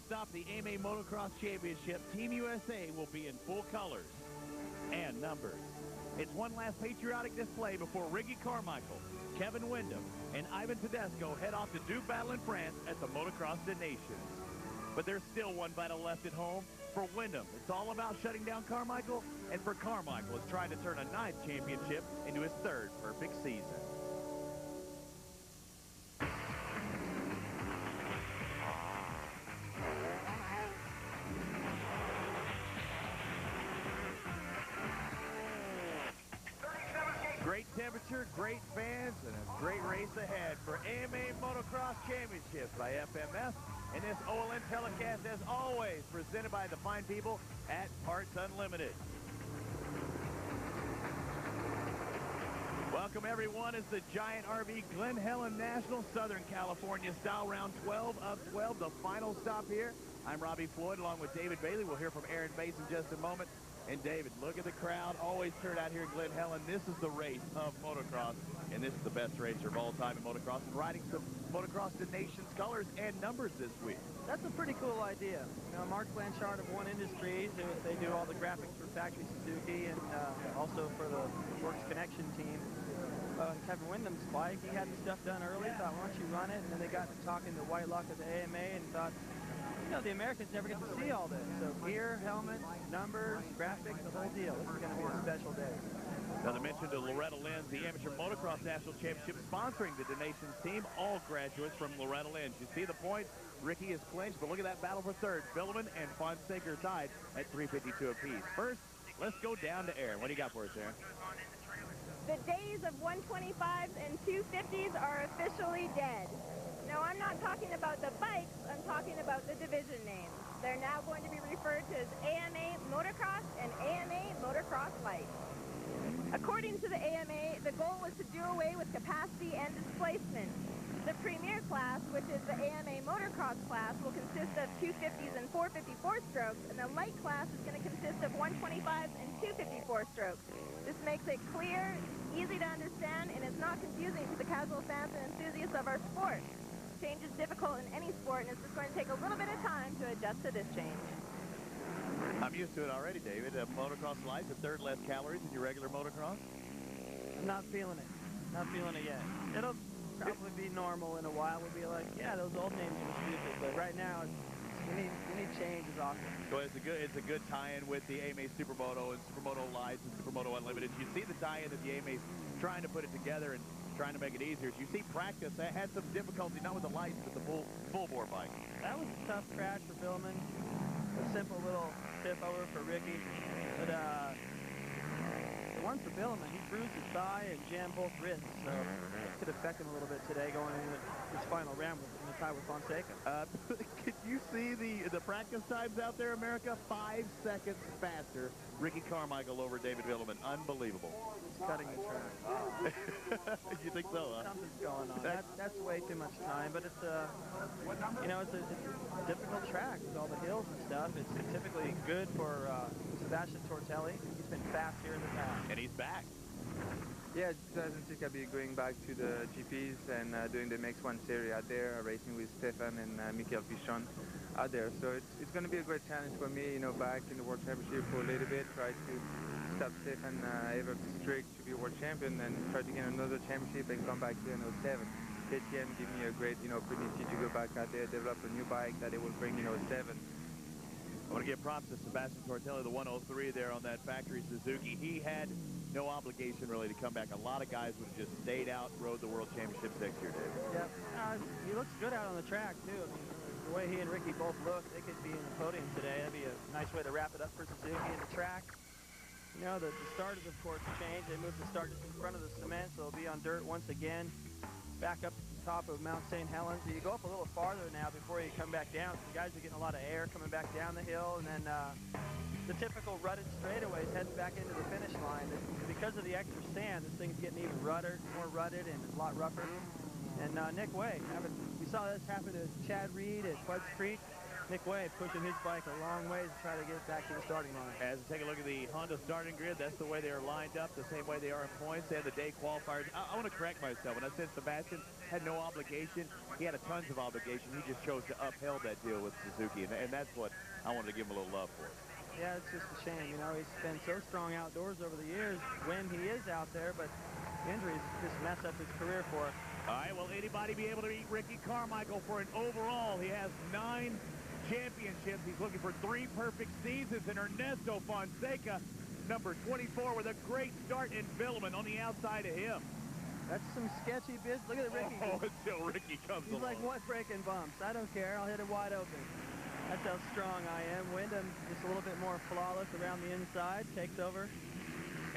stop, the AMA Motocross Championship, Team USA will be in full colors and numbers. It's one last patriotic display before Ricky Carmichael, Kevin Windham, and Ivan Tedesco head off to do battle in France at the Motocross des Nations. But there's still one battle left at home. For Windham, it's all about shutting down Carmichael, and for Carmichael, it's trying to turn a 9th championship into his 3rd perfect season. Great temperature, great fans, and a great race ahead for AMA Motocross Championships by FMF. And this OLN telecast, as always, presented by the fine people at Parts Unlimited. Welcome, everyone, as the Giant RV Glen, Helen National, Southern California style, round 12 of 12, the final stop here. I'm Robbie Floyd, along with David Bailey. We'll hear from Aaron Bates in just a moment. And David, look at the crowd, always turned out here in Glen Helen. This is the race of motocross, and this is the best racer of all time in motocross, and riding some Motocross the Nation's colors and numbers this week. That's a pretty cool idea. You know, Mark Blanchard of One Industries, they do all the graphics for Factory Suzuki and also for the Works Connection team. Kevin Windham's bike, he had the stuff done early, thought, why don't you run it? And then they got to talking to White Luck at the AMA and thought, you know, the Americans never get to see all this. So gear, helmets, numbers, graphics, the whole deal. This is going to be a special day. Another mention to Loretta Lynn's, the Amateur Motocross National Championship, sponsoring the Donations team, all graduates from Loretta Lynn's. You see the points. Ricky is clinched, but look at that battle for 3rd. Billaman and Fonseca are tied at 352 apiece. First, let's go down to Aaron. What do you got for us, Aaron? The days of 125s and 250s are officially dead. No, I'm not talking about the bikes, I'm talking about the division names. They're now going to be referred to as AMA Motocross and AMA Motocross Light. According to the AMA, the goal was to do away with capacity and displacement. The premier class, which is the AMA Motocross class, will consist of 250s and 454 strokes, and the light class is going to consist of 125s and 254 strokes. This makes it clear, easy to understand, and it's not confusing to the casual fans and enthusiasts of our sport. Change is difficult in any sport, and it's just going to take a little bit of time to adjust to this change. I'm used to it already, David. Motocross Light, the 3rd less calories than your regular motocross? I'm not feeling it. Not feeling it yet. It'll probably be normal in a while. We'll be like, yeah, those old names were stupid, but right now, we need change is awesome. So it's a good tie-in with the AMA Supermoto and Supermoto Lights and Supermoto Unlimited. You see the tie-in that the AMA's trying to put it together and trying to make it easier. As you see practice, that had some difficulty, not with the lights, but the full bore bike. That was a tough crash for Billaman. A simple little tip over for Ricky. But the one for Billaman, he bruised his thigh and jammed both wrists. So it could affect him a little bit today going into his final round in the tie with Fonseca. Could you see the practice times out there, America? 5 seconds faster. Ricky Carmichael over David Billaman. Unbelievable. Cutting the track. You think so, huh? Something's going on. That's way too much time, but it's you know, it's a difficult track with all the hills and stuff. It's typically good for Sebastian Tortelli. He's been fast here in the past. And he's back. Yeah, 2006 I'll be going back to the GPs and doing the MX1 series out there, racing with Stefan and Michael Pichon out there. So it's going to be a great challenge for me, you know, back in the World Championship for a little bit, try to stop Stefan Evert's streak to be world champion and try to get another championship and come back here in 07. KTM give me a great, you know, opportunity to go back out there, develop a new bike that it will bring, you know, 07. I want to give props to Sebastian Tortelli, the 103 there on that factory Suzuki. He had no obligation really to come back. A lot of guys would have just stayed out, rode the World Championships next year, David. Yeah, he looks good out on the track, too. I mean, the way he and Ricky both look, they could be in the podium today. That'd be a nice way to wrap it up for Suzuki and the track. You know, the starters, of course, changed. They moved the start just in front of the cement, so they'll be on dirt once again. Back up to the top of Mount St. Helens. So you go up a little farther now before you come back down. So the guys are getting a lot of air coming back down the hill, and then the typical rutted straightaways heading back into the finish line. Because of the extra sand, this thing's getting even more rutted, and it's a lot rougher. And Nick Way, we saw this happen to Chad Reed at Bud's Creek. Nick Way pushing his bike a long way to try to get back to the starting line. As we take a look at the Honda starting grid, that's the way they are lined up, the same way they are in points. They have the day qualifiers. I want to correct myself. When I said Sebastian, had no obligation. He had tons of obligation. He just chose to upheld that deal with Suzuki, and that's what I wanted to give him a little love for. Yeah, it's just a shame. You know, he's been so strong outdoors over the years when he is out there, but injuries just mess up his career for us. All right, will anybody be able to beat Ricky Carmichael for an overall? He has 9 championships. He's looking for 3 perfect seasons, and Ernesto Fonseca, number 24, with a great start in Villeman on the outside of him. That's some sketchy business. Look at Ricky. Oh, until Ricky comes He's along. like, what, breaking bumps? I don't care. I'll hit it wide open. That's how strong I am. Wyndham just a little bit more flawless around the inside, takes over.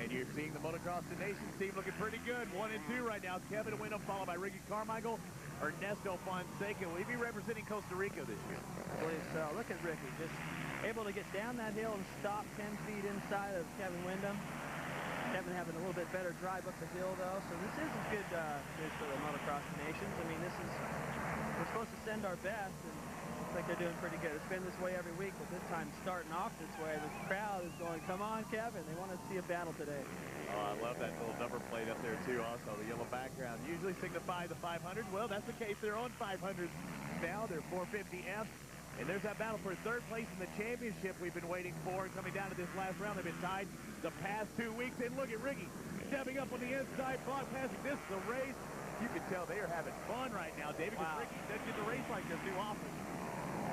And you're seeing the Motocross the Nations team looking pretty good. 1 and 2 right now. Kevin Wyndham followed by Ricky Carmichael. Ernesto Fonseca. Will he be representing Costa Rica this year? I believe so. Look at Ricky, just able to get down that hill and stop 10 feet inside of Kevin Wyndham. Kevin having a little bit better drive up the hill, though. So this is a good news for the Motocross Nations. I mean, we're supposed to send our best, and looks like they're doing pretty good. It's been this way every week, but this time starting off this way, the crowd is going, come on, Kevin. They want to see a battle today. Oh, I love that little number plate up there, too, also. The yellow background usually signify the 500. Well, that's the case. They're on 500s now. They're 450F. And there's that battle for 3rd place in the championship we've been waiting for. Coming down to this last round, they've been tied the past 2 weeks. And look at Ricky stepping up on the inside, block passing. This is a race. You can tell they are having fun right now, David, because Ricky doesn't get to race like this too often.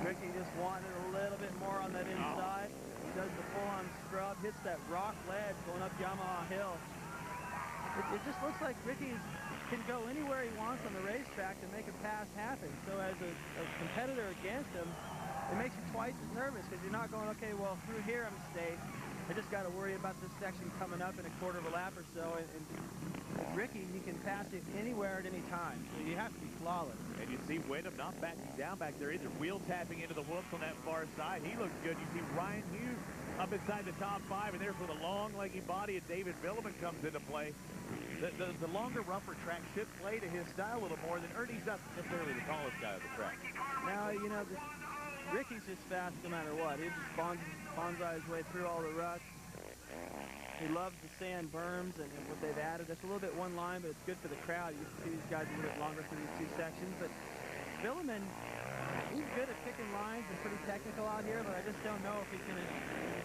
Ricky just wanted a little bit more on that inside. He does the full-on scrub, hits that rock ledge going up Yamaha Hill. It just looks like Ricky can go anywhere he wants on the racetrack to make a pass happen. So as a competitor against him, it makes you twice as nervous because you're not going, okay, well, through here I'm safe. I just got to worry about this section coming up in a quarter of a lap or so. And with Ricky, he can pass it anywhere at any time. So you have to be flawless. And you see Wyndham not backing down back there either. Wheel tapping into the whoops on that far side. He looks good. You see Ryan Hughes up inside the top 5, and there's where the long, leggy body of David Villeman comes into play. The longer, rougher track should play to his style a little more than Ernie's not necessarily the tallest guy of the track. Now, you know, Ricky's just fast no matter what. He just bonsai his way through all the ruts. He loves the sand berms and what they've added. That's a little bit one line, but it's good for the crowd. You can see these guys a little bit longer through these 2 sections. But Villeman, he's good at picking lines and pretty technical out here, but I just don't know if he's going to...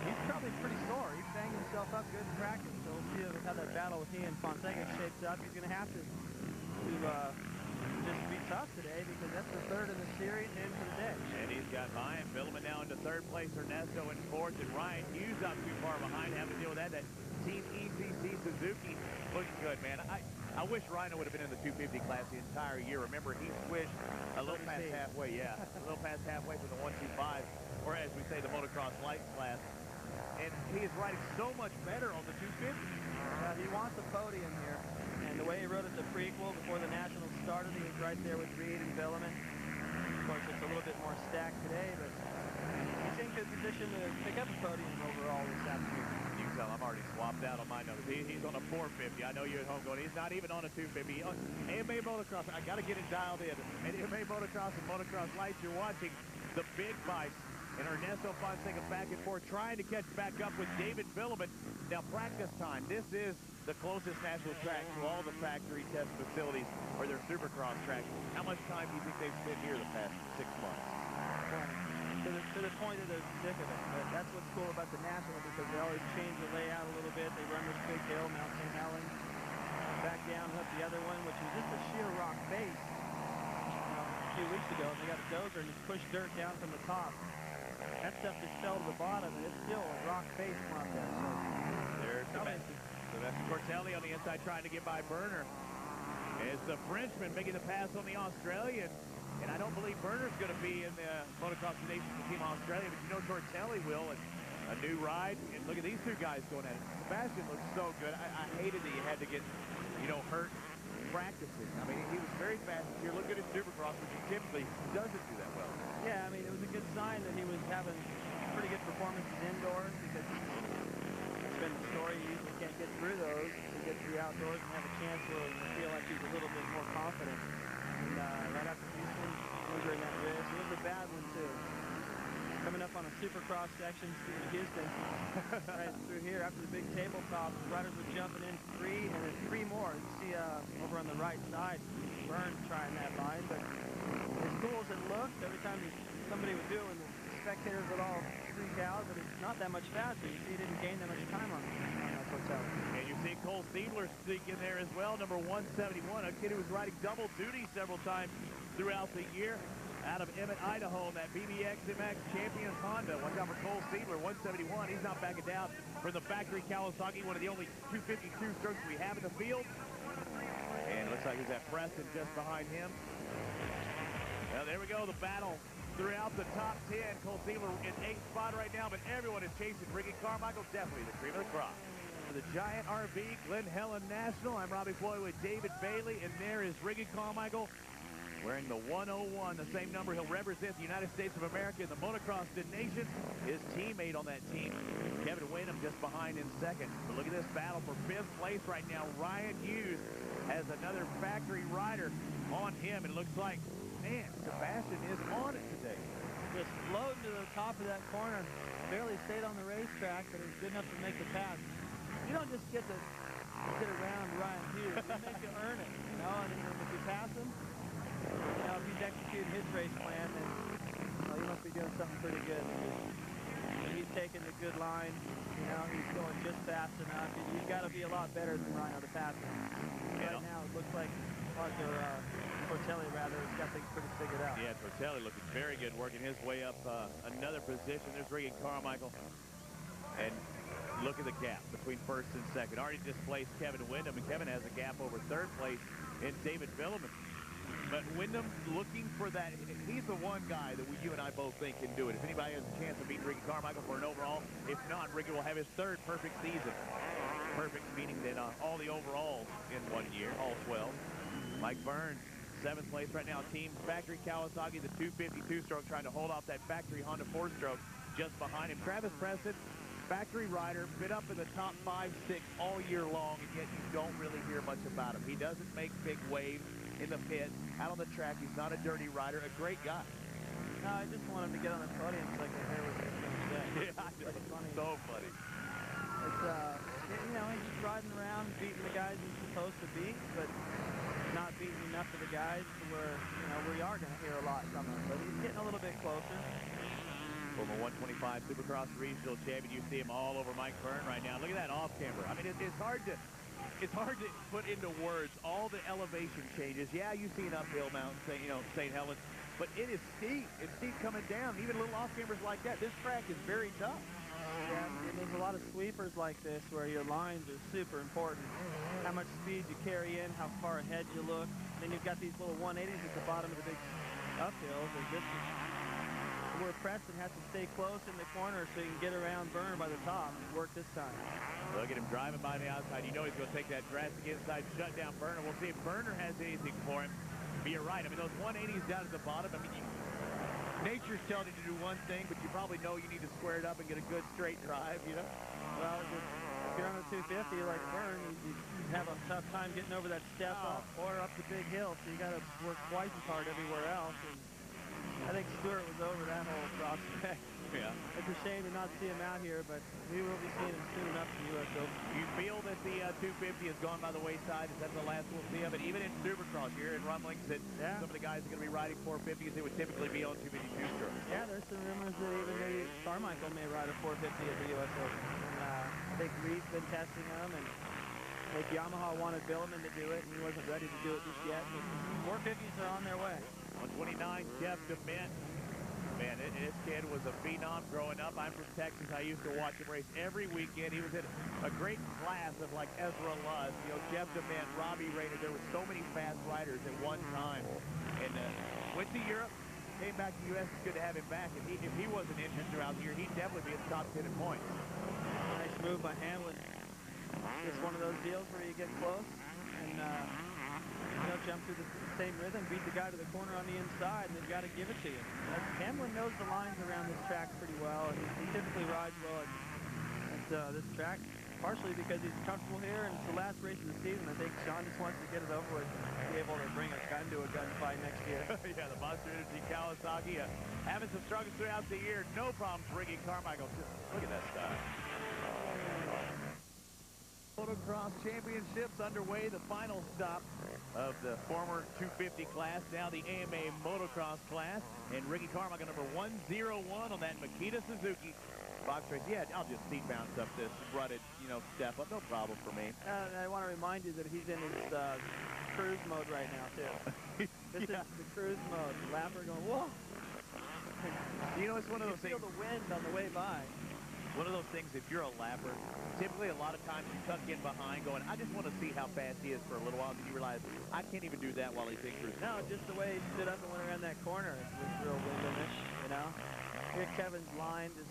He's probably pretty sore. He's banged himself up good in practice. So we'll see how that battle with he and Fonseca shapes up. He's going to have to just be tough today because that's the 3rd in the series and for the day. And he's got Ryan Villeman now into 3rd place, Ernesto in 4th, and Ryan Hughes not too far behind, having to deal with that. That Team ECC Suzuki looking good, man. I wish Rhino would have been in the 250 class the entire year. Remember, he switched a little past halfway, a little past halfway from the 125, or as we say, the motocross light class. And he is riding so much better on the 250. He wants a podium here. And the way he rode at the prequel before the Nationals started, he was right there with Reed and Villeman. Of course, it's a little bit more stacked today, but he's in good position to pick up a podium overall this afternoon. You can tell I'm already swapped out on my notes. He's on a 450. I know you're at home going, he's not even on a 250. AMA Motocross, I got to get it dialed in. And AMA Motocross and Motocross Lights, you're watching the big bikes. And Ernesto Fonseca back and forth, trying to catch back up with David Villeman. Now, practice time. This is the closest national track to all the factory test facilities or their supercross tracks. How much time do you think they've spent here the past 6 months? To the point that they're sick of it. But that's what's cool about the National because they always change the layout a little bit. They run this big hill, Mount St. Helen, back down up the other one, which is just a sheer rock face. A few weeks ago, they got a dozer and just pushed dirt down from the top. That stuff just fell to the bottom, and it's still a rock face from up there. So there's Sylvester Cortelli on the inside trying to get by Berner. It's the Frenchman making the pass on the Australian. And I don't believe Berner's going to be in the Motocross Nations Team Australia, but you know Tortelli will. And a new ride. And look at these 2 guys going at it. Sebastian looks so good. I hated that he had to get, hurt practicing. I mean, he was very fast this year. Look at his Supercross, which he typically doesn't do that well. Yeah, I mean, it was a good sign that he was having pretty good performances indoors because it's been the story. You usually can't get through those. You get through outdoors and have a chance where you feel like he's a little bit more confident. And right after Houston, injuring that wrist. It was a bad one, too. Coming up on a Supercross section, speaking of Houston, right through here after the big tabletop, riders were jumping in 3 and then 3 more. You see over on the right side, Byrne trying that line, but as cool as it looked, every time somebody would do it, the spectators would all freak out, but it's not that much faster. You see, he didn't gain that much time on Portelli. And you see Cole Siedler sneak in there as well, number 171, a kid who was riding double duty several times throughout the year. Out of Emmett, Idaho, in that BBX MX Champions Honda. Watch out for Cole Siedler, 171. He's not backing down from the factory Kawasaki, one of the only 252 strokes we have in the field. And it looks like he's at Preston just behind him. Well, there we go, the battle throughout the top 10. Cole Siedler in 8th spot right now, but everyone is chasing Ricky Carmichael, definitely the cream of the crop. For the Giant RV, Glen, Helen National, I'm Robbie Floyd with David Bailey, and there is Ricky Carmichael wearing the 101, the same number. He'll represent the United States of America in the Motocross Nation. His teammate on that team, Kevin Wyndham, just behind in second. But look at this battle for 5th place right now. Ryan Hughes has another factory rider on him. It looks like, man, Sebastian is on it today. Just floating to the top of that corner. Barely stayed on the racetrack, but it was good enough to make the pass. You don't just get to get around Ryan Hughes. You make you earn it, you know, and if you pass him, you know, if he's executing his race plan, then he must be doing something pretty good. And he's taking the good line, you know, he's going just fast enough. You've got to be a lot better than Ryan to pass him. Right now, it looks like Portelli, rather, has got things pretty figured out. Yeah, Portelli looking very good, working his way up another position. There's Ricky Carmichael. And look at the gap between 1st and 2nd. Already displaced Kevin Wyndham, and Kevin has a gap over 3rd place in David Villeman. But Wyndham looking for that. He's the one guy that you and I both think can do it. If anybody has a chance to beat Ricky Carmichael for an overall, if not, Ricky will have his 3rd perfect season. Perfect meaning that all the overalls in 1 year, all 12. Mike Burns, 7th place right now. Team Factory Kawasaki, the 252 stroke, trying to hold off that factory Honda 4-stroke just behind him. Travis Preston, factory rider, been up in the top 5, 6 all year long, and yet you don't really hear much about him. He doesn't make big waves in the pit, out on the track. He's not a dirty rider, a great guy. No, I just want him to get on the podium so I can hear what he's going to say. Yeah, I know. It's funny. So funny. It's, you know, he's just riding around, beating the guys he's supposed to beat, but not beating enough of the guys to where, you know, we are going to hear a lot from him. But he's getting a little bit closer. Former 125 Supercross Regional Champion. You see him all over Mike Byrne right now. Look at that off-camber. I mean, it's hard to put into words all the elevation changes. Yeah, you see an uphill mountain, St. Helens, but it is steep. It's steep coming down. Even little off-campers like that. This track is very tough. Yeah, and there's a lot of sweepers like this where your lines are super important. How much speed you carry in, how far ahead you look. Then you've got these little 180s at the bottom of the big uphills. This is where Preston has to stay close in the corner so he can get around Byrne by the top and work this time. Look at him driving by the outside. You know he's going to take that drastic inside, shut down Burner. We'll see if Burner has anything for him. But you're right. I mean, those 180s down at the bottom, I mean, nature's telling you to do one thing, but you probably know you need to square it up and get a good straight drive, you know? Well, if you're on a 250 like Byrne, you have a tough time getting over that step up or up the big hill, so you got to work twice as hard everywhere else. And I think Stewart was over that whole prospect. Yeah. It's a shame to not see him out here, but we will be seeing him soon enough in the U.S. Open. You feel that the 250 has gone by the wayside? Is that the last we'll see of it? Even in Supercross here in rumblings that some of the guys are going to be riding 450s, they would typically be on 252 strokes. Yeah, there's some rumors that even maybe Carmichael may ride a 450 at the U.S. Open. And I think Reed's been testing them, and I think Yamaha wanted Billeman to do it, and he wasn't ready to do it just yet. But 450s are on their way. 129, Jeff DeMint. Man, this kid was a phenom growing up. I'm from Texas. I used to watch him race every weekend. He was in a great class of like Ezra Luss, Jeff DeMint, Robbie Rayner. There were so many fast riders at one time. And went to Europe, came back to the U.S. It's good to have him back. And if he wasn't injured throughout the year, he'd definitely be in the top 10 in points. Nice move by Hamlin. It's one of those deals where you get close and jump through the same rhythm, beat the guy to the corner on the inside, and they've got to give it to you. Hamlin knows the lines around this track pretty well, and he typically rides well at this track, partially because he's comfortable here, and it's the last race of the season. I think Sean just wants to get it over with and be able to bring a gun to a gunfight next year. Yeah, the Monster Energy Kawasaki having some struggles throughout the year. No problems bringing Carmichael. Just look at that stuff. Motocross Championships underway, the final stop of the former 250 class, now the AMA Motocross class, and Ricky Carmichael, number 101 on that Makita Suzuki box race. Yeah, I'll just seat bounce up this rutted, step up, no problem for me. And I want to remind you that he's in his cruise mode right now, too. This is the cruise mode. Lapper going, whoa! It's one of those things. You feel the wind on the way by. One of those things, if you're a lapper, typically a lot of times you tuck in behind going, I just want to see how fast he is for a little while, and you realize, I can't even do that while he's in cruise. No, just the way he stood up and went around that corner was real windamish, Here Kevin's line, just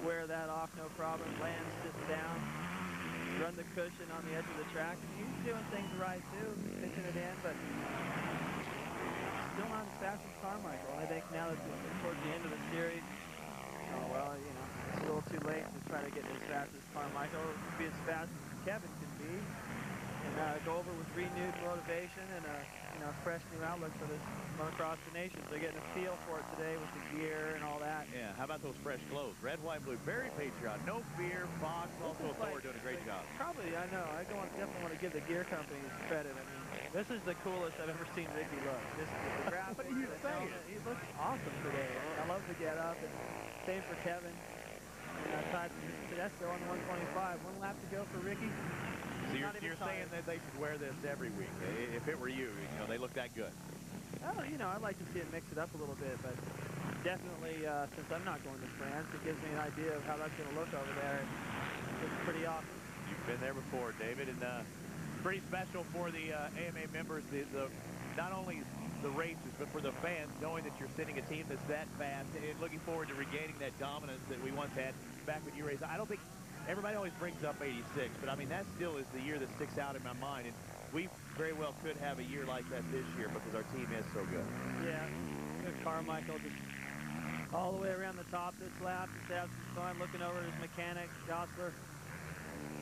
square that off, no problem. Lands sits down, run the cushion on the edge of the track. He's doing things right, too, pitching it in, but still not as fast as Carmichael. I think now that we're towards the end of the series, it's a little too late to try to get as fast as Carmichael. It could be as fast as Kevin can be, and go over with renewed motivation and a fresh new outlook for this Motocross the Nations. They're getting a feel for it today with the gear and all that. Yeah, how about those fresh clothes? Red, white, blue, very patriotic. No fear. Fox, also Thor doing a great job. Probably, I know. I definitely want to give the gear companies credit. I mean, this is the coolest I've ever seen Ricky look. This is the graphics. What are you saying? He looks awesome today. I love the get up. And same for Kevin. And Tedesco on 125. One lap to go for Ricky. So you're saying that they should wear this every week. If it were you, they look that good. Well, I'd like to see it mix it up a little bit, but definitely, since I'm not going to France, it gives me an idea of how that's going to look over there. It's pretty awesome. You've been there before, David, and pretty special for the AMA members, not only the races, but for the fans, knowing that you're sending a team that's that fast and looking forward to regaining that dominance that we once had back when you raced. I don't think everybody always brings up 86, but I mean, that still is the year that sticks out in my mind. And we very well could have a year like that this year because our team is so good. Yeah, Carmichael just all the way around the top this lap, just having some fun, looking over at his mechanic, Gosler.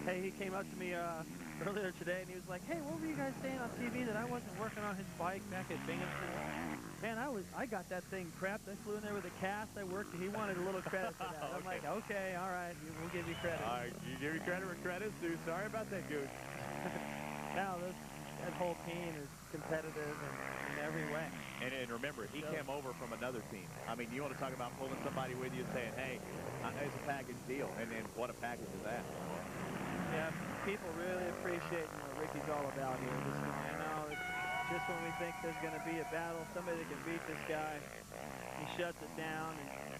Hey, he came up to me earlier today, and he was like, hey, what were you guys saying on TV that I wasn't working on his bike back at Binghamton? Man, I got that thing prepped. I flew in there with a cast. I worked. He wanted a little credit for that. I'm like, okay, all right, we'll give you credit. All right, you give me credit where credit's due. Sorry about that, Goose. Now, that whole team is competitive in every way. And remember, he came over from another team. I mean, you want to talk about pulling somebody with you and saying, hey, it's a package deal. And what a package is that? Yeah, people really appreciate what Ricky's all about here. It's just when we think there's going to be a battle, somebody that can beat this guy, he shuts it down. And,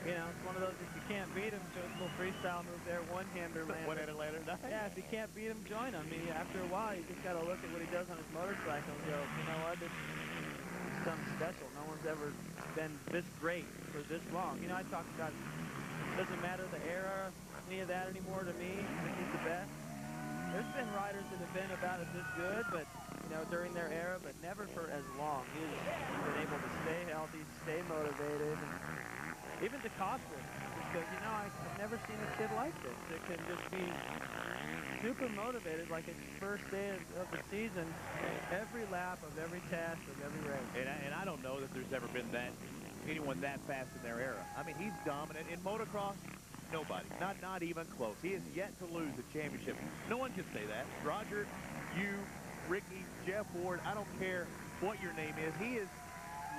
it's one of those, if you can't beat him, so it's a little freestyle move there, one-hander lander. One-hander lander, nice. Yeah, if you can't beat him, join him. I mean, after a while, you just got to look at what he does on his motorcycle and go, you know what, it's something special. No one's ever been this great for this long. I talked about, it doesn't matter the era, any of that anymore to me. He's the best. There's been riders that have been about as this good, but during their era, but never for as long. He's been able to stay healthy, stay motivated, and even DeCosta just goes, I've never seen a kid like this. That can just be super motivated, like it's first day of the season, every lap of every test of every race. And I don't know that there's ever been anyone that fast in their era. I mean, he's dominant in motocross. Nobody, not even close. He has yet to lose a championship. No one can say that. Roger, you, Ricky, Jeff Ward, I don't care what your name is. He has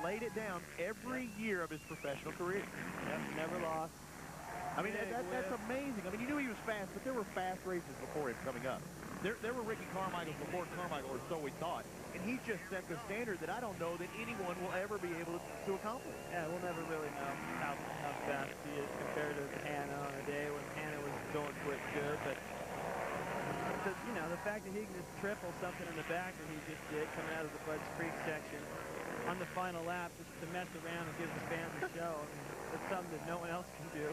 laid it down every year of his professional career. Yep, never lost. I mean, that's amazing. I mean, you knew he was fast, but there were fast races before him coming up. There were Ricky Carmichaels before Carmichael, or so we thought. And he just set the standard that I don't know that anyone will ever be able to accomplish. Yeah, we'll never really know how fast he is compared to Hannah on a day when Hannah was going quick good. But, the fact that he can just triple something in the back that he just did coming out of the Budds Creek section on the final lap just to mess around and give the fans a show. I mean, that's something that no one else can do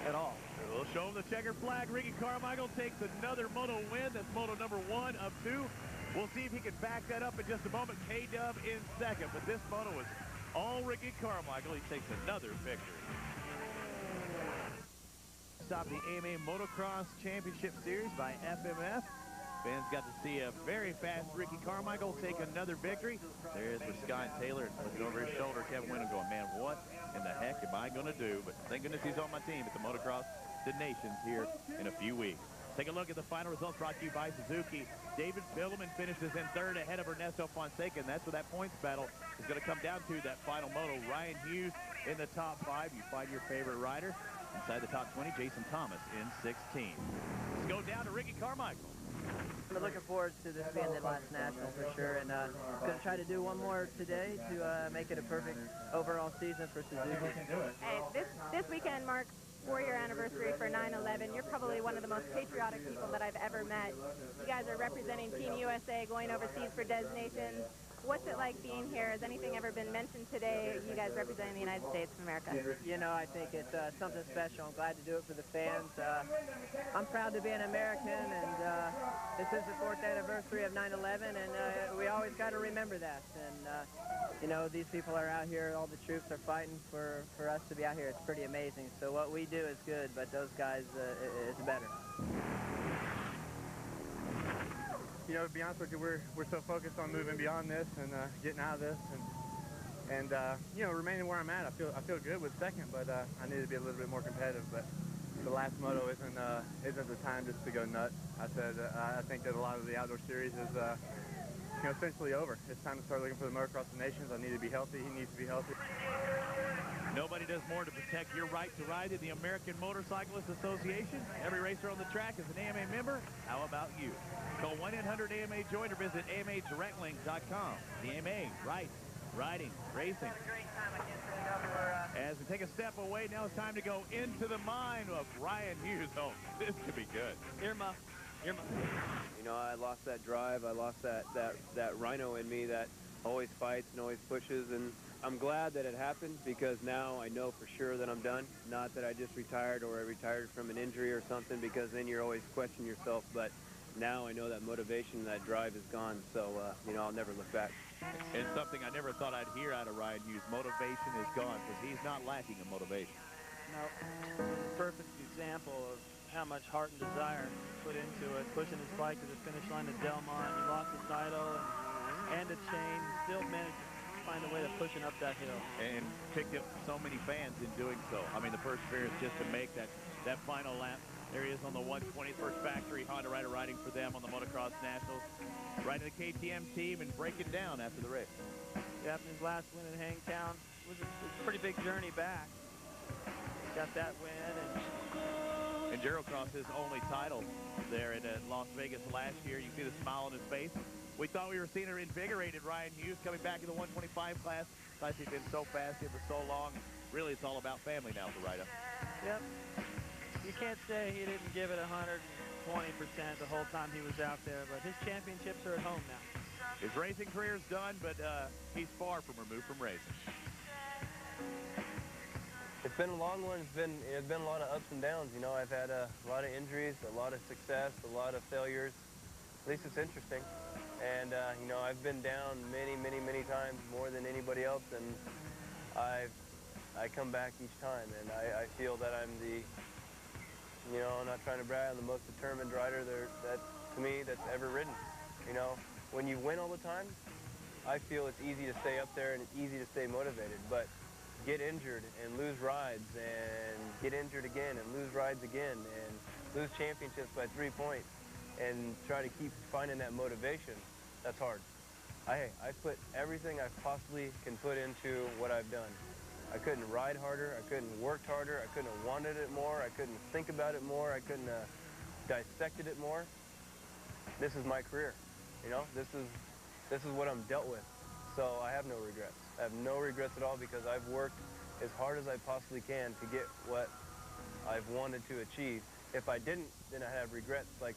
at all. We'll show him the checkered flag. Ricky Carmichael takes another moto win. That's moto number 1 of 2. We'll see if he can back that up in just a moment. K-Dub in second, but this moto was all Ricky Carmichael. He takes another victory. Stop the AMA Motocross Championship Series by FMF. Fans got to see a very fast Ricky Carmichael take another victory. There's where Scott Taylor looking over his shoulder. Kevin Wyndham going, man, what in the heck am I going to do? But thank goodness he's on my team at the Motocross the Nations here in a few weeks. Take a look at the final results brought to you by Suzuki. David Biddleman finishes in third ahead of Ernesto Fonseca, and that's what that points battle is going to come down to, that final moto. Ryan Hughes in the top 5. You find your favorite rider. Inside the top 20, Jason Thomas in 16. Let's go down to Ricky Carmichael. I'm looking forward to this being the last national for sure, and going to try to do one more today to make it a perfect overall season for Suzuki. Hey, this weekend marks 4-year anniversary for 9/11. You're probably one of the most patriotic people that I've ever met. You guys are representing Team USA, going overseas for designations. What's it like being here? Has anything ever been mentioned today, you guys representing the United States of America? You know, I think it's something special. I'm glad to do it for the fans. I'm proud to be an American, and this is the 4th anniversary of 9/11, and we always got to remember that. And, you know, these people are out here, all the troops are fighting for us to be out here. It's pretty amazing. So what we do is good, but those guys is better. You know, to be honest with you, we're so focused on moving beyond this and getting out of this, and you know, remaining where I'm at. I feel good with second, but I need to be a little bit more competitive. But the last moto isn't the time just to go nuts. I think that a lot of the outdoor series is you know, essentially over. It's time to start looking for the Motocross of Nations. I need to be healthy. He needs to be healthy. Nobody does more to protect your right to ride than the American Motorcyclist Association. Every racer on the track is an AMA member. How about you? Call 1-800-AMA-JOIN or visit AMADirectLink.com. The AMA, rights, riding, racing. As we take a step away, now it's time to go into the mind of Ryan Hughes. Oh, this could be good. Earmuff. You know, I lost that drive. I lost that rhino in me that always fights and always pushes, and I'm glad that it happened, because now I know for sure that I'm done. Not that I just retired or I retired from an injury or something, because then you're always questioning yourself, but now I know that motivation, that drive is gone, so, you know, I'll never look back. It's something I never thought I'd hear out of Ryan Hughes. Motivation is gone, because he's not lacking in motivation. No, perfect example of how much heart and desire put into it, pushing his bike to the finish line at Delmont. He lost the title and a chain, still managed to find a way to push it up that hill. And picked up so many fans in doing so. I mean, the perseverance just to make that final lap. There he is on the 121st factory Honda rider riding for them on the Motocross Nationals. Riding the KTM team and breaking down after the race. Yep, his last win in Hangtown was a pretty big journey back. Got that win. And Endurocross, his only title there in Las Vegas last year. You see the smile on his face. We thought we were seeing an invigorated Ryan Hughes coming back in the 125 class. Plus, he's been so fast here for so long. Really, it's all about family now for Ryder. Yep. You can't say he didn't give it 120% the whole time he was out there, but his championships are at home now. His racing career's done, but he's far from removed from racing. It's been a long one. It's been a lot of ups and downs. You know, I've had a lot of injuries, a lot of success, a lot of failures. At least it's interesting. And, you know, I've been down many times, more than anybody else, and I come back each time, and I feel that I'm the, you know, I'm not trying to brag, I'm the most determined rider that, to me, that's ever ridden. You know, when you win all the time, I feel it's easy to stay up there and it's easy to stay motivated, but get injured and lose rides and get injured again and lose rides again and lose championships by 3 points and try to keep finding that motivation, that's hard. I put everything I possibly can put into what I've done. I couldn't ride harder, I couldn't work harder, I couldn't have wanted it more, I couldn't think about it more, I couldn't have dissected it more. This is my career, you know, this is what I'm dealt with. So I have no regrets. I have no regrets at all, because I've worked as hard as I possibly can to get what I've wanted to achieve. If I didn't, then I have regrets, like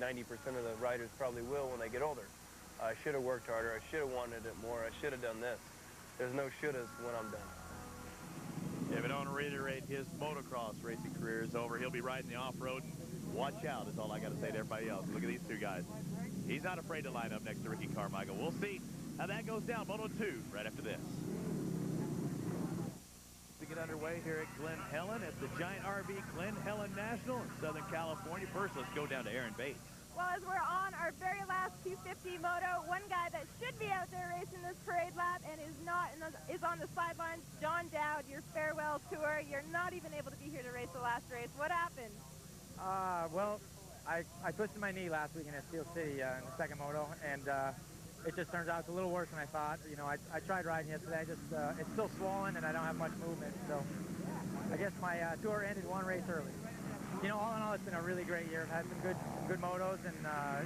90% of the riders probably will when they get older. I should have worked harder, I should have wanted it more, I should have done this. There's no shouldas when I'm done. If I don't reiterate, his motocross racing career is over. He'll be riding the off-road. Watch out is all I got to say to everybody else. Look at these two guys. He's not afraid to line up next to Ricky Carmichael. We'll see how that goes down. Moto 2 right after this. To get underway here at Glen Helen at the Giant RV Glen Helen National in Southern California. First, let's go down to Aaron Bates. Well, as we're on our very last 250 moto, one guy that should be out there racing this parade lap and is not is on the sidelines. John Dowd, your farewell tour. You're not even able to be here to race the last race. What happened? Well, I twisted my knee last weekend at Steel City in the second moto, and it just turns out it's a little worse than I thought. You know, I tried riding yesterday. It's still swollen, and I don't have much movement. So I guess my tour ended one race early. You know, all in all, it's been a really great year. I've had some good motos, and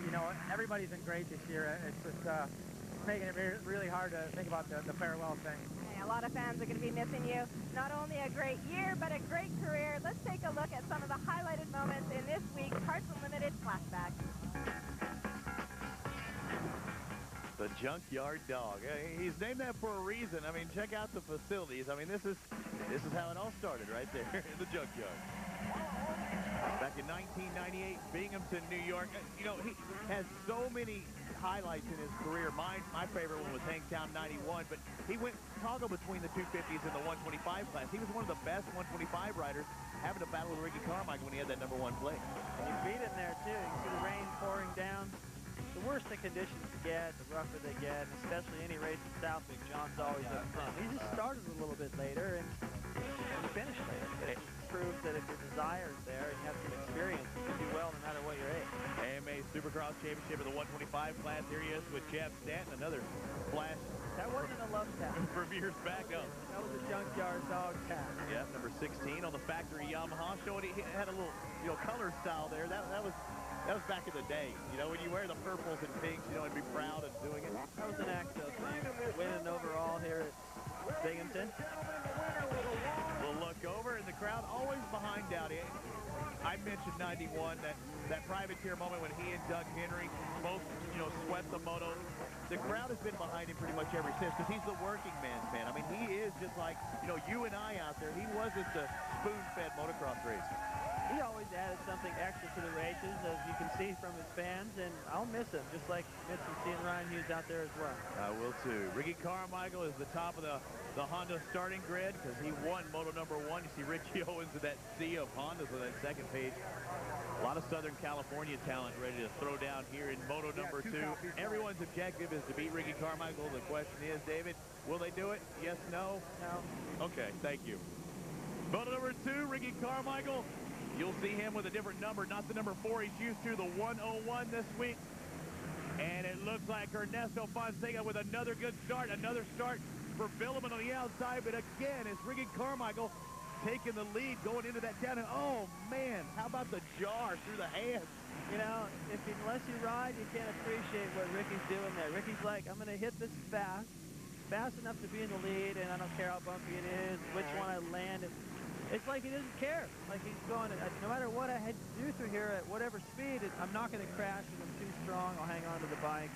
you know, everybody's been great this year. It's just making it really hard to think about the farewell thing. A lot of fans are going to be missing you. Not only a great year, but a great career. Let's take a look at some of the highlighted moments in this week's Hearts Unlimited Flashback. The Junkyard Dog. He's named that for a reason. I mean, check out the facilities. I mean, this is how it all started right there in the Junkyard. Back in 1998, Binghamton, New York. You know, he has so many highlights in his career. My favorite one was Hangtown 91, but he went toggle between the 250s and the 125 class. He was one of the best 125 riders, having a battle with Ricky Carmichael when he had that #1 place. And you beat him there, too. You see the rain pouring down. The worse the conditions get, the rougher they get, and especially any race in Southwick, John's always up front. He just started a little bit later and finished later. But it proves that if your desire is there and you have some experience, you can do well no matter what your age. AMA Supercross Championship of the 125 class. Here he is with Jeff Stanton, another flash. That wasn't a love tap. From years back up. That was a Junkyard Dog tap. Yeah, number 16 on the factory Yamaha, showing he had a little, you know, color style there. That was back in the day. You know, when you wear the purples and pinks, you know, and be proud of doing it. That was an Axel thing. Winning overall here at Binghamton. We'll look over, and the crowd always behind Dowdy. I mentioned 91, that privateer moment when he and Doug Henry both, you know, swept the moto. The crowd has been behind him pretty much ever since, because he's the working man's man. I mean, he is just like, you know, you and I out there. He wasn't a spoon-fed motocross racer. He always added something extra to the races, as you can see from his fans, and I'll miss him, just like missing seeing Ryan Hughes out there as well. I will too. Ricky Carmichael is the top of the Honda starting grid because he won Moto #1. You see Richie Owens in that sea of Hondas on that second page. A lot of Southern California talent ready to throw down here in Moto #2. Everyone's objective is to beat Ricky Carmichael. The question is, David, will they do it? Yes, no? No. Okay, thank you. Moto #2, Ricky Carmichael. You'll see him with a different number, not the number 4 he's used to, the 101 this week. And it looks like Ernesto Fonseca with another good start, another start for Billaman on the outside. But again, it's Ricky Carmichael taking the lead going into that down. And oh, man, how about the jar through the hands? You know, unless you ride, you can't appreciate what Ricky's doing there. Ricky's like, I'm going to hit this fast enough to be in the lead, and I don't care how bumpy it is, which one I land. It's like he doesn't care. Like he's going, no matter what I had to do through here at whatever speed, I'm not going to crash because I'm too strong. I'll hang on to the bike.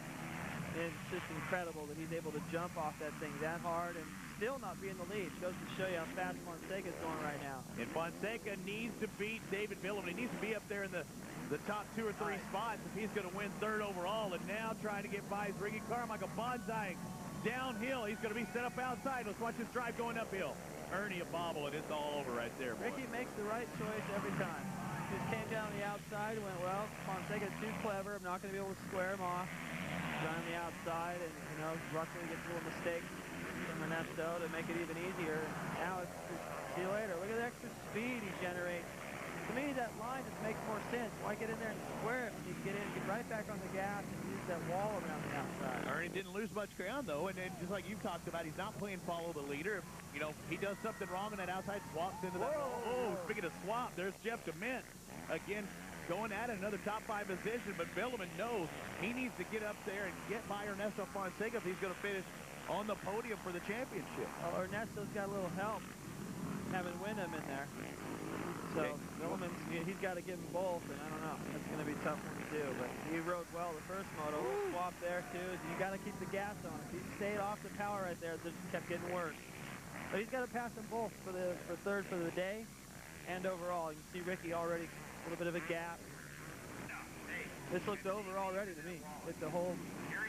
And it's just incredible that he's able to jump off that thing that hard and still not be in the lead. It goes to show you how fast Fonseca's going right now. And Fonseca needs to beat David Billaman. He needs to be up there in the top 2 or 3 spots if he's going to win 3rd overall. And now trying to get by is Ricky Carmichael. Bonsai downhill. He's going to be set up outside. Let's watch this drive going uphill. Ernie a bobble, and it's all over right there. Boy. Ricky makes the right choice every time. Just came down the outside, went, well, Fonseca's too clever. I'm not going to be able to square him off. Down the outside, and, you know, Russell gets a little mistake from Ernesto to make it even easier. Now it's just, see you later. Look at the extra speed he generates. To me, that line just makes more sense. Why get in there and square it when you get in, get right back on the gas and use that wall around the outside? Ernie didn't lose much ground, though, and then just like you talked about, he's not playing follow the leader. You know, he does something wrong on that outside, swaps into that. Oh, speaking of swap, there's Jeff DeMint. Again, going at another top 5 position, but Billaman knows he needs to get up there and get by Ernesto Fonseca if he's going to finish on the podium for the championship. Oh, Ernesto's got a little help having Wyndham in there. So Billaman's, he's got to give them both, and I don't know. That's going to be a tough one to do, but he rode well the first moto. Swap there, too. So you got to keep the gas on. If he stayed off the power right there, it just kept getting worse. But he's got to pass them both for 3rd for the day and overall. You can see Ricky already a little bit of a gap. This looked over already to me. With the whole,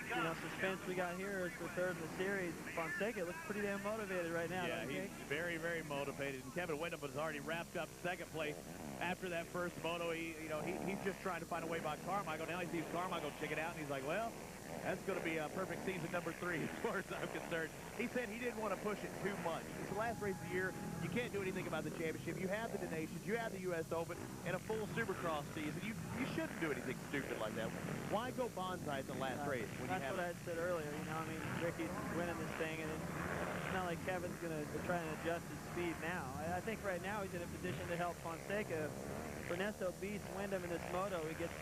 you know, suspense we got here is for 3rd in the series. Fonseca looks pretty damn motivated right now. Yeah, he's very, very motivated. And Kevin Wyndham has already wrapped up 2nd place after that first moto. He's just trying to find a way by Carmichael. Now he sees Carmichael chicken out, and he's like, well, That's going to be perfect season number 3 as far as I'm concerned. He said he didn't want to push it too much. It's the last race of the year. You can't do anything about the championship. You have the donations. You have the U.S. Open and a full Supercross season. You shouldn't do anything stupid like that. Why go bonsai at the last race when you That's have what I said earlier. You know, I mean, Ricky's winning this thing, and it's not like Kevin's going to try and adjust his speed now. I think right now he's in a position to help Fonseca. If Ernesto beats Wyndham in this moto, he gets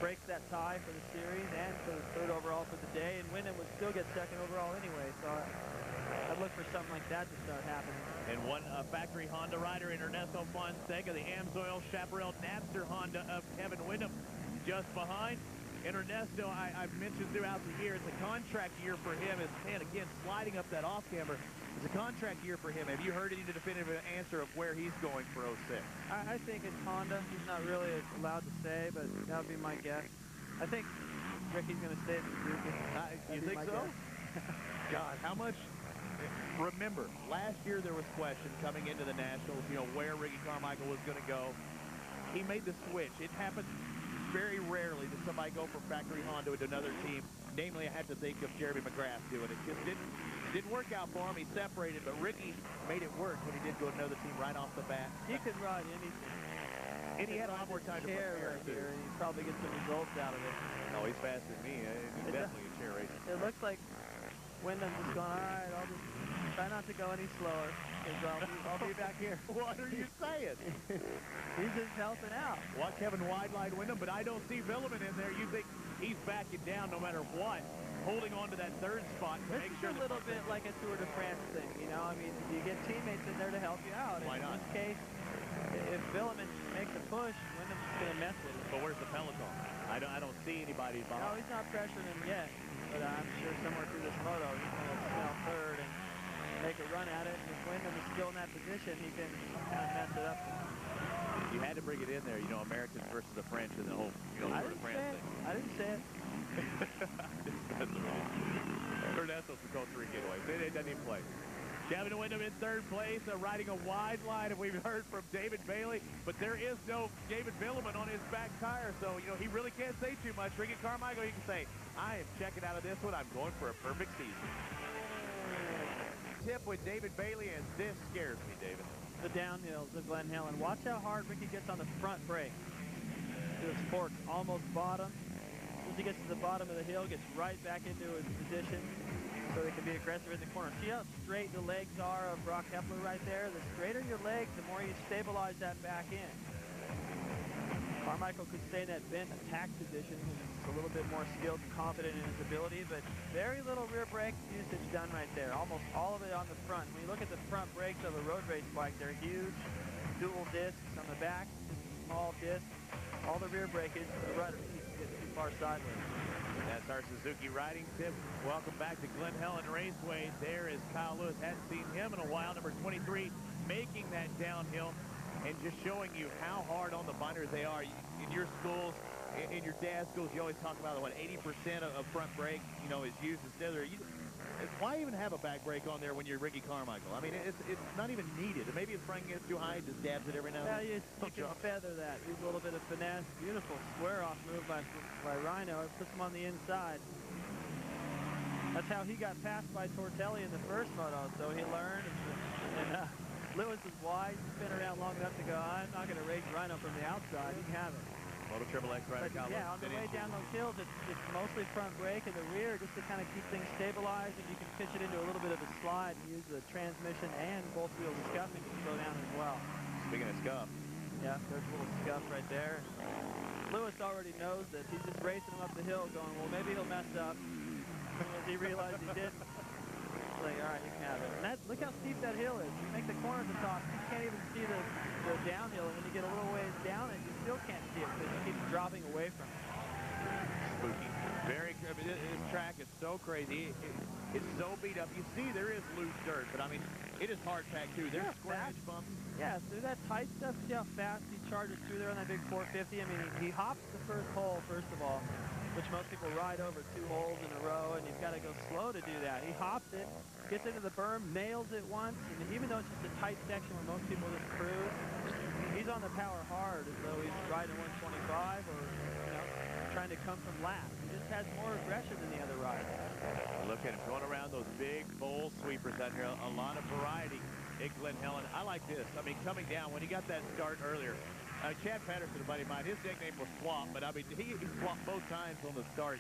breaks that tie for the series and for the 3rd overall for the day, and Wyndham would still get 2nd overall anyway. So I'd look for something like that to start happening. And one factory Honda rider in Ernesto Fonseca, the Amsoil Chaparral Napster Honda of Kevin Wyndham just behind. And Ernesto, I've mentioned throughout the year, it's a contract year for him. And again, sliding up that off-camber, it's a contract year for him. Have you heard any definitive answer of where he's going for 06? I think it's Honda. He's not really allowed to say, but that would be my guess. I think Ricky's going to stay at Suzuki. You think so? God, how much? Remember, last year there was question coming into the Nationals, you know, where Ricky Carmichael was going to go. He made the switch. It happened very rarely that somebody go from factory Honda to another team. Namely, I have to think of Jeremy McGrath doing it. Just didn't work out for him. He separated, but Ricky made it work when he did go to another team right off the bat. He could ride anything. And he had a lot more time to prepare, right here, and he'd probably get some results out of it. No, he's faster than me. He's definitely a chair racer. It looks like Wyndham's just going, all right, I'll just try not to go any slower, because I'll be back here. What are you saying? He's just helping out. Want Kevin wide-line Wyndham, but I don't see Villeman in there. You think he's backing down no matter what, holding on to that 3rd spot to make sure. It's a little bit like a Tour de France thing, you know? I mean, you get teammates in there to help you out. Why not? In this case, if Villeman makes a push, Wyndham's just going to mess with it. But where's the peloton? I don't see anybody behind. No, he's not pressuring him yet, but I'm sure somewhere through this moto he's going to smell 3rd and make a run at it. And if Wyndham is still in that position, he can kind of mess it up. You had to bring it in there, you know, Americans versus the French and the whole, you know, Tour de France thing. I didn't say it. Ernesto's from Costa Rica anyway. It doesn't even play. Kevin Wyndham in 3rd place, riding a wide line, and we've heard from David Bailey, but there is no David Villeman on his back tire, so, you know, he really can't say too much. Ricky Carmichael, you can say, I am checking out of this one. I'm going for a perfect season. Tip with David Bailey, and this scares me, David. The downhills of Glen Helen. Watch how hard Ricky gets on the front brake. To his fork, almost bottom. As he gets to the bottom of the hill, gets right back into his position so they can be aggressive in the corner. See how straight the legs are of Brock Hepler right there? The straighter your legs, the more you stabilize that back end. Carmichael could stay in that bent attack position. He's a little bit more skilled and confident in his ability, but very little rear brake usage done right there. Almost all of it on the front. When you look at the front brakes of a road race bike, they're huge, dual discs on the back, just small discs. All the rear brake is to the rudder. You can get too far sideways. That's our Suzuki riding tip. Welcome back to Glen Helen Raceway. There is Kyle Lewis. Hadn't seen him in a while. Number 23 making that downhill and just showing you how hard on the binders they are. In your schools, in your dad's schools, you always talk about what 80% of front brake, you know, is used instead of. Why even have a back brake on there when you're Ricky Carmichael? I mean, it's not even needed. Maybe if Frank gets too high, he just dabs it every now and then. Yeah, you can feather that. Use a little bit of finesse. Beautiful square-off move by Rhino. It puts him on the inside. That's how he got passed by Tortelli in the first moto. So he learned, and Lewis is wide. He's been around long enough to go, I'm not going to race Rhino from the outside. He can have it. Moto Triple X rider Kyle Lewis. Yeah, on the way down those hills, it's mostly front brake and the rear just to kind of keep things stabilized, and you can pitch it into a little bit of a slide and use the transmission and both wheels of scuffing to slow down as well. Speaking of scuff. Yeah, there's a little scuff right there. Lewis already knows this. He's just racing him up the hill going, well, maybe he'll mess up. As he realized he didn't. Like, all right, you can have it. And look how steep that hill is. You make the corner at the top, you can't even see the downhill, and when you get a little ways down it, you still can't see it because it keeps dropping away from it. Spooky. Very good. This track is so crazy. It's so beat up. You see there is loose dirt, but I mean, it is hard packed too. There's square edge bumps. Yeah, through that tight stuff, see how fast he charges through there on that big 450? I mean, he hops the first hole, first of all, which most people ride over 2 holes in a row, and you've got to go slow to do that. He hops it, gets into the berm, nails it once, and even though it's just a tight section where most people just cruise, he's on the power hard as though he's riding 125 or, you know, trying to come from last. He just has more aggression than the other riders. Look at him going around those big, bold sweepers out here. A lot of variety in Glen Helen. I like this. I mean, coming down, when he got that start earlier, Chad Patterson, a buddy of mine, his nickname was Swamp, but I mean, he swamped both times on the start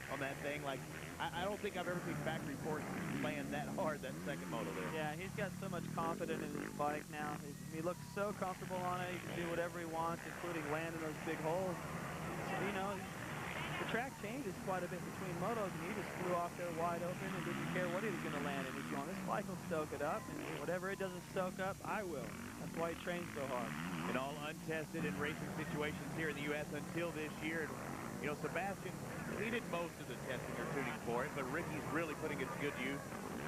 on that thing. Like, I don't think I've ever seen factory force land that hard, that second moto there. Yeah, he's got so much confidence in his bike now. He looks so comfortable on it. He can do whatever he wants, including land in those big holes. You know, the track changes quite a bit between motos, and he just flew off there wide open and didn't care what he was going to land in. He's going, this bike will stoke it up, and whatever it doesn't stoke up, I will. That's why he trains so hard. And all untested in racing situations here in the U.S. until this year. You know, Sebastian, he did most of the testing or tuning for it, but Ricky's really putting it to good use.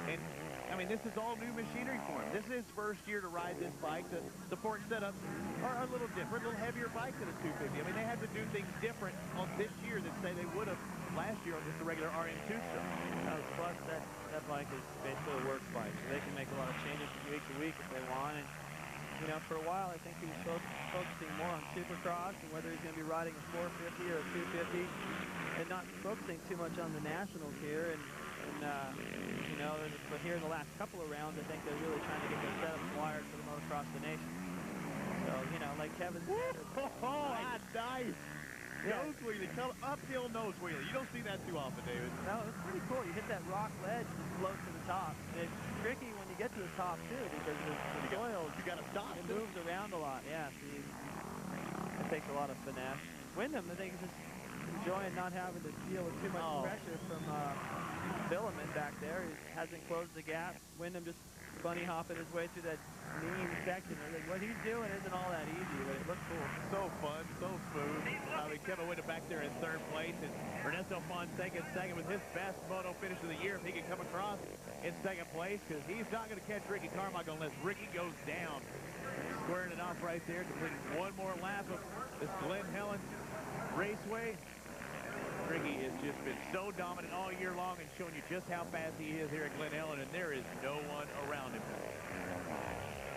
And, I mean, this is all new machinery for him. This is his first year to ride this bike. The fork setups are a little different, a little heavier bike than a 250. I mean, they had to do things different on this year than, say, they would have last year on just a regular RM2 stuff. Plus, that bike is basically a works bike, so they can make a lot of changes from week to week if they want. And, you know, for a while, I think he was focusing more on Supercross and whether he's going to be riding a 450 or a 250 and not focusing too much on the Nationals here. And you know, but here in the last couple of rounds, I think they're really trying to get their setup wired for the Motocross the Nation. So, you know, like Kevin said. Nice. Yeah. Nose wheelie, uphill nose wheelie. You don't see that too often, David. No, it's pretty cool. You hit that rock ledge and float to the top. And it's tricky when you get to the top, too, because the soil, you got to stop. It moves around a lot, yeah. So it takes a lot of finesse. Wyndham, I think, is just enjoying not having to deal with too much pressure from Billiman back there. He hasn't closed the gap. Wyndham just bunny hopping his way through that mean section. Like, what he's doing isn't all that easy, but it looks cool. So fun, so smooth. I mean, Kevin Wyndham back there in third place, and Ernesto Fonseca in second with his best moto finish of the year if he can come across in second place, because he's not going to catch Ricky Carmichael unless Ricky goes down. Squaring it off right there, completing one more lap of this Glen Helen Raceway. Ricky has just been so dominant all year long and showing you just how fast he is here at Glen Helen, and there is no one around him.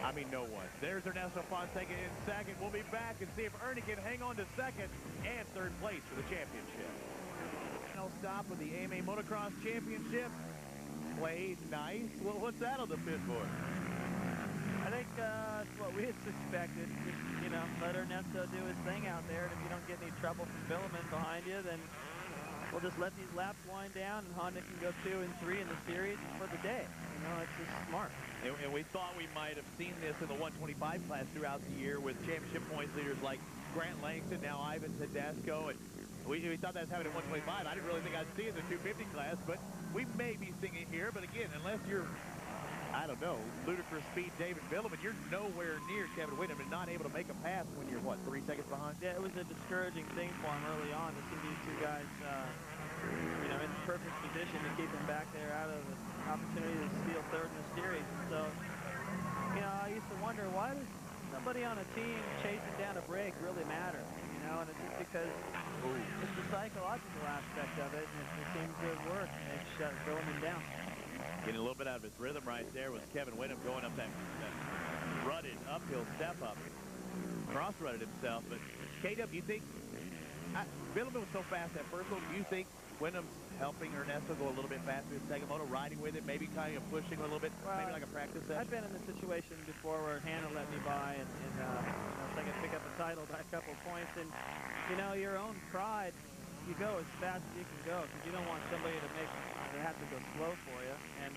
I mean, no one. There's Ernesto Fonseca in second. We'll be back and see if Ernie can hang on to second and third place for the championship. Final stop of the AMA Motocross Championship. Played nice. Well, what's that on the pit board? I think that's what we had suspected. Just, you know, let Ernesto do his thing out there, and if you don't get any trouble from Billiman behind you, then we'll just let these laps wind down, and Honda can go 2 and 3 in the series for the day. You know, it's just smart. And we thought we might have seen this in the 125 class throughout the year with championship points leaders like Grant Langston, now Ivan Tedesco, and we thought that was happening at 125. I didn't really think I'd see it in the 250 class, but we may be seeing it here. But again, unless you're, I don't know, ludicrous speed David Billiman, you're nowhere near Kevin Wyndham and not able to make a pass when you're, what, 3 seconds behind? Yeah, it was a discouraging thing for him early on to see these two guys, you know, in perfect position to keep him back there out of the opportunity to steal third in the series. So, you know, I used to wonder, why does somebody on a team chasing down a break really matter? You know, and it's just because it's the psychological aspect of it, and it seems to have worked, and it shut Billiman down. Getting a little bit out of his rhythm right there was Kevin Wyndham going up that rutted uphill step up. Cross-rutted himself, but KW, you think Billiman was so fast that first one, do you think Wyndham's helping Ernesto go a little bit faster in second moto, riding with it, maybe kind of pushing a little bit, maybe like a practice session? I've been in the situation before where Hannah let me by, and you know, so I could pick up the title by a couple points, and you know, your own pride, you go as fast as you can go, because you don't want somebody to have to go slow for you. And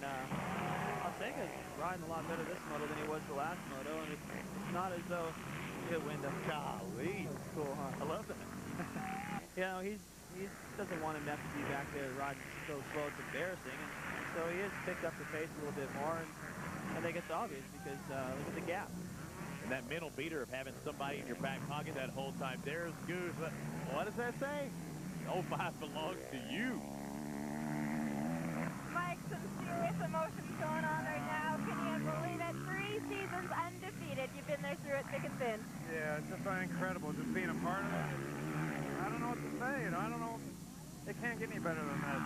Fonseca's riding a lot better this moto than he was the last moto, and it's not as though good Wyndham. Golly, that's cool, huh? I love that. You know, he doesn't want him to have to be back there riding so slow it's embarrassing, and so he has picked up the pace a little bit more, and I think it's obvious because look at the gap. And that mental beater of having somebody in your back pocket that whole time. There's Goose. What does that say? 05 belongs to you. Mike, some serious emotions going on right now. Can you believe it? 3 seasons undefeated. You've been there through it thick and thin. Yeah, it's just incredible just being a part of it. I don't know what to say. You know, I don't know. It can't get any better than this.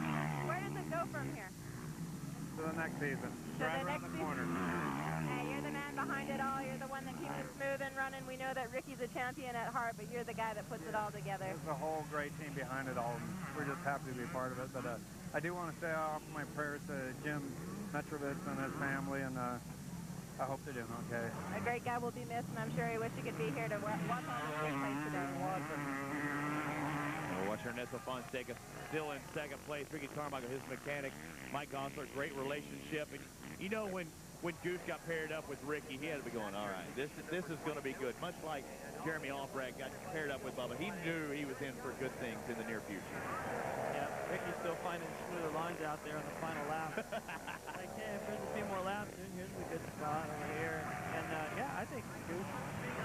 Where does it go from here? To the next season. To Right the around next the corner. Hey, you're the man behind behind it all. You're the one that keeps it smooth and running. We know that Ricky's a champion at heart, but you're the guy that puts it all together. There's a whole great team behind it all. And we're just happy to be a part of it. But I do want to say off my prayers to Jim Metrovitz and his family, and I hope they're doing okay. A great guy will be missed, and I'm sure he wished he could be here to watch all this great place today. We'll watch Ernesto Fonseca still in second place. Ricky Carmichael, his mechanic. Mike Osler, great relationship. And you know, when Goose got paired up with Ricky, he had to be going, all right, this is going to be good. Much like Jeremy Albrecht got paired up with Bubba. He knew he was in for good things in the near future. Yeah, Ricky's still finding smoother lines out there on the final lap. Like, hey, if there's a few more laps, here's a good spot over here. And yeah, I think Goose is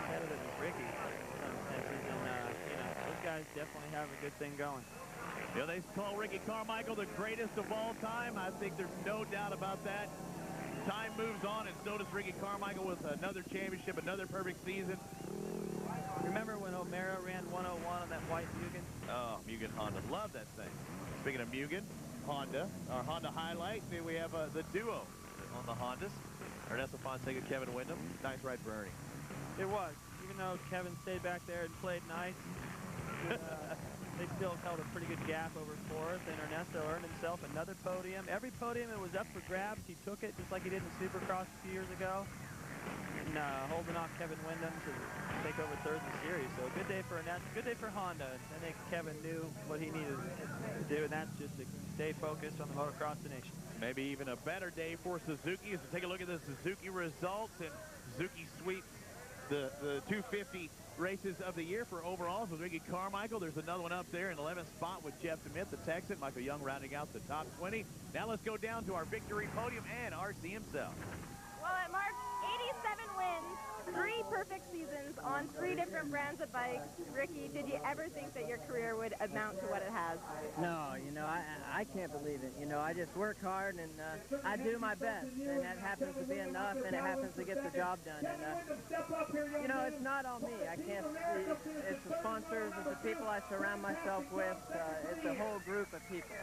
better than Ricky in some senses. And, you know, those guys definitely have a good thing going. You know, they call Ricky Carmichael the greatest of all time. I think there's no doubt about that. Time moves on, and so does Ricky Carmichael with another championship, another perfect season. Remember when O'Mara ran 101 on that white Mugen? Oh, Mugen Honda. Love that thing. Speaking of Mugen, Honda, our Honda highlight, we have the duo on the Hondas. Ernesto Fonseca, Kevin Windham. Nice ride for Ernie. It was. Even though Kevin stayed back there and played nice, they still held a pretty good gap over fourth, and Ernesto earned himself another podium. Every podium that was up for grabs, he took it, just like he did in Supercross a few years ago. And holding off Kevin Windham to take over third in the series. So good day for Ernesto, good day for Honda. I think Kevin knew what he needed to do, and that's just to stay focused on the Motocross Nation. Maybe even a better day for Suzuki as we take a look at the Suzuki results, and Suzuki sweeps the 250 races of the year for overalls with Ricky Carmichael. There's another one up there in 11th spot with Jeff Smith, the Texan. Michael Young rounding out the top 20. Now let's go down to our victory podium and RC himself. Well, it marks 87 wins, 3 perfect seasons on 3 different brands of bikes. Ricky, did you ever think that your career would amount to what it has? No, you know, I can't believe it. You know, I just work hard, and I do my best, and that happens to be enough, and it happens to get the job done. And, you know, it's not all me. I can't see. It's the sponsors, it's the people I surround myself with. It's a whole group of people.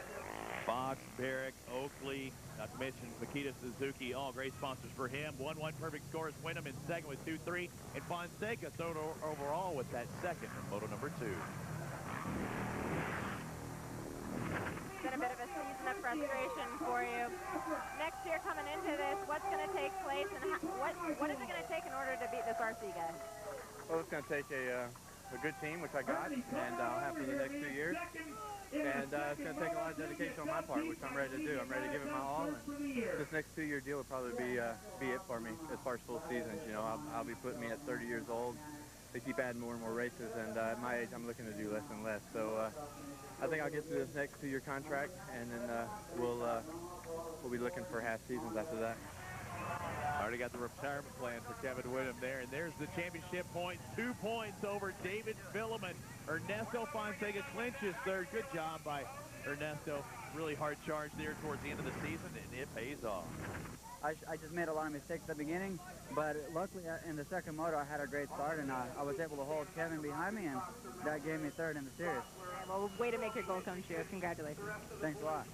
Fox, Barrick, Oakley, not to mention Makita Suzuki, all great sponsors for him. 1-1 perfect scores. Windham in second with 2-3, and Fonseca third overall with that second in moto number 2. It's been a bit of a season of frustration for you. Next year coming into this, what's going to take place, and what is it going to take in order to beat this RC guy? Well, it's going to take a good team, which I got, and I'll have for the next 2 years. And it's going to take a lot of dedication on my part, which I'm ready to do. I'm ready to give it my all. And this next 2-year deal will probably be it for me as far as full seasons. You know, I'll be putting me at 30 years old. They keep adding more and more races, and at my age, I'm looking to do less and less. So I think I'll get through this next 2-year contract, and then we'll be looking for half seasons after that. Already got the retirement plan for Kevin Windham there, and there's the championship points. 2 points over David Filliman. Ernesto Fonseca clinches third. Good job by Ernesto. Really hard charge there towards the end of the season, and it pays off. I just made a lot of mistakes at the beginning, but luckily in the second moto I had a great start, and I was able to hold Kevin behind me, and that gave me third in the series. Well, way to make your goal come true. Congratulations. Thanks a lot.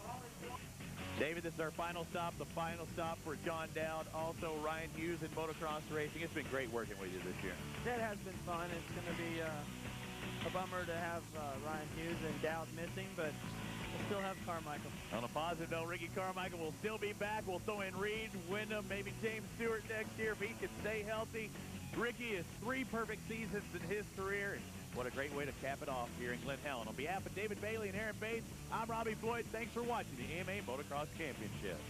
David, this is our final stop, the final stop for John Dowd, also Ryan Hughes in motocross racing. It's been great working with you this year. That has been fun. It's going to be a bummer to have Ryan Hughes and Dowd missing, but we'll still have Carmichael. On a positive note, Ricky Carmichael will still be back. We'll throw in Reed, Windham, maybe James Stewart next year if he can stay healthy. Ricky has 3 perfect seasons in his career. What a great way to cap it off here in Glen, Helen. On behalf of David Bailey and Aaron Bates, I'm Robbie Floyd. Thanks for watching the AMA Motocross Championships.